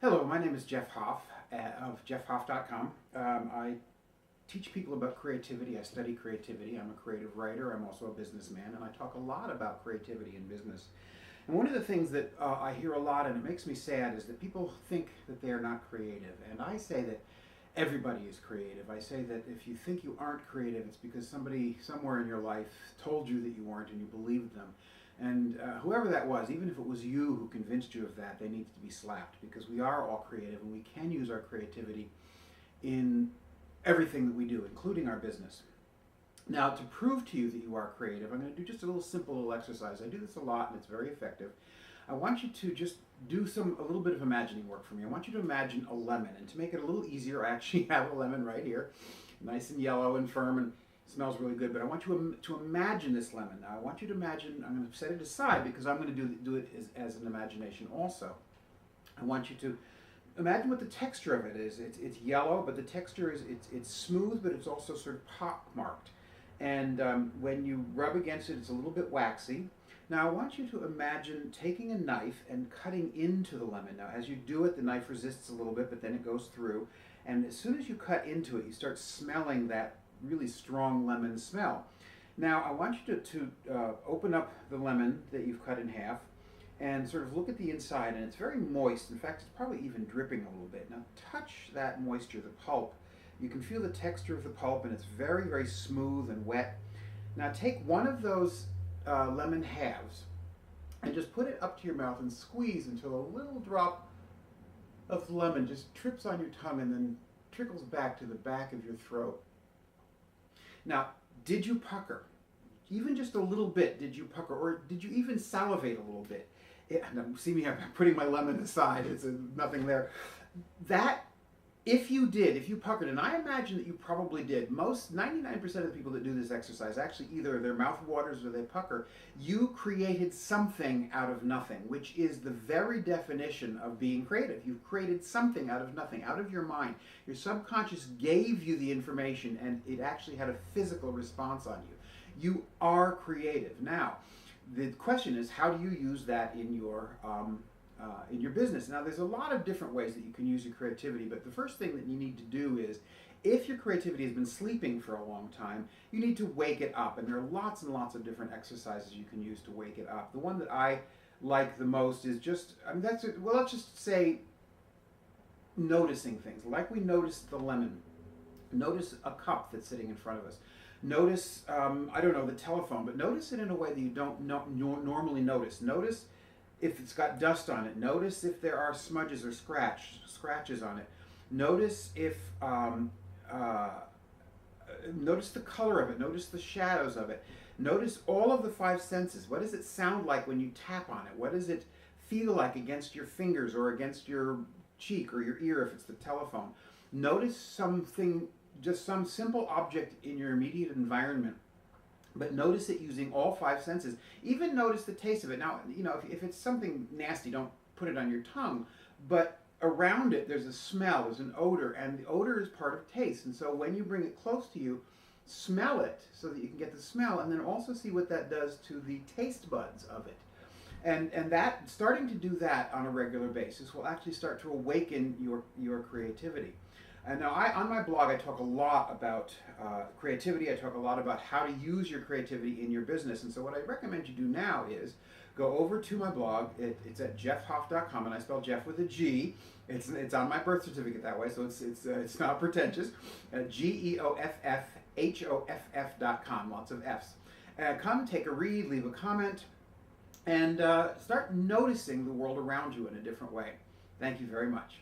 Hello, my name is Jeff Hoff of jeffhoff.com. I teach people about creativity. I study creativity. I'm a creative writer. I'm also a businessman, and I talk a lot about creativity in business. And one of the things that I hear a lot, and it makes me sad, is that people think that they are not creative. And I say that everybody is creative. I say that if you think you aren't creative, it's because somebody somewhere in your life told you that you weren't and you believed them. And whoever that was, even if it was you who convinced you of that, they need to be slapped, because we are all creative and we can use our creativity in everything that we do, including our business. Now, to prove to you that you are creative, I'm going to do just a simple little exercise. I do this a lot and it's very effective. I want you to just do a little bit of imagining work for me. I want you to imagine a lemon, and to make it a little easier, I actually have a lemon right here, nice and yellow and firm, and smells really good. But I want you to imagine this lemon. Now I want you to imagine, I'm going to set it aside because I'm going to do it as an imagination also. I want you to imagine what the texture of it is. It's yellow, but the texture is, it's smooth, but it's also sort of pock-marked. And when you rub against it, it's a little bit waxy. Now I want you to imagine taking a knife and cutting into the lemon. Now as you do it, the knife resists a little bit, but then it goes through. And as soon as you cut into it, you start smelling that really strong lemon smell. Now I want you to open up the lemon that you've cut in half and sort of look at the inside, and it's very moist. In fact, it's probably even dripping a little bit. Now touch that moisture, the pulp. You can feel the texture of the pulp, and it's very, very smooth and wet. Now take one of those lemon halves and just put it up to your mouth and squeeze until a little drop of lemon just trips on your tongue and then trickles back to the back of your throat. Now, did you pucker? Even just a little bit, did you pucker? Or did you even salivate a little bit? See me, I'm putting my lemon aside, it's nothing there. That, if you puckered, and I imagine that you probably did, 99% of the people that do this exercise, actually either their mouth waters or they pucker, you created something out of nothing, which is the very definition of being creative. You've created something out of nothing, out of your mind. Your subconscious gave you the information and it actually had a physical response on you. You are creative. Now, the question is, how do you use that in your business? Now, there's a lot of different ways that you can use your creativity, but the first thing that you need to do is, if your creativity has been sleeping for a long time, you need to wake it up. And there are lots and lots of different exercises you can use to wake it up. The one that I like the most is just, let's just say noticing things. Like we noticed the lemon. Notice a cup that's sitting in front of us. Notice, I don't know, the telephone, but notice it in a way that you don't normally notice. Notice if it's got dust on it. Notice if there are smudges or scratches on it. Notice if, notice the color of it. Notice the shadows of it. Notice all of the five senses. What does it sound like when you tap on it? What does it feel like against your fingers or against your cheek or your ear if it's the telephone? Notice something, just some simple object in your immediate environment, but notice it using all five senses. Even notice the taste of it. Now, you know, if it's something nasty, don't put it on your tongue, but around it there's a smell, there's an odor, and the odor is part of taste. And so when you bring it close to you, smell it so that you can get the smell, and then also see what that does to the taste buds of it. And that, starting to do that on a regular basis will actually start to awaken your creativity. And now on my blog, I talk a lot about creativity. I talk a lot about how to use your creativity in your business. And so what I recommend you do now is go over to my blog. It's at jeffhoff.com, and I spell Jeff with a G. It's on my birth certificate that way, so it's not pretentious. GEOFFHOFF.com, lots of F's. Come, take a read, leave a comment, and start noticing the world around you in a different way. Thank you very much.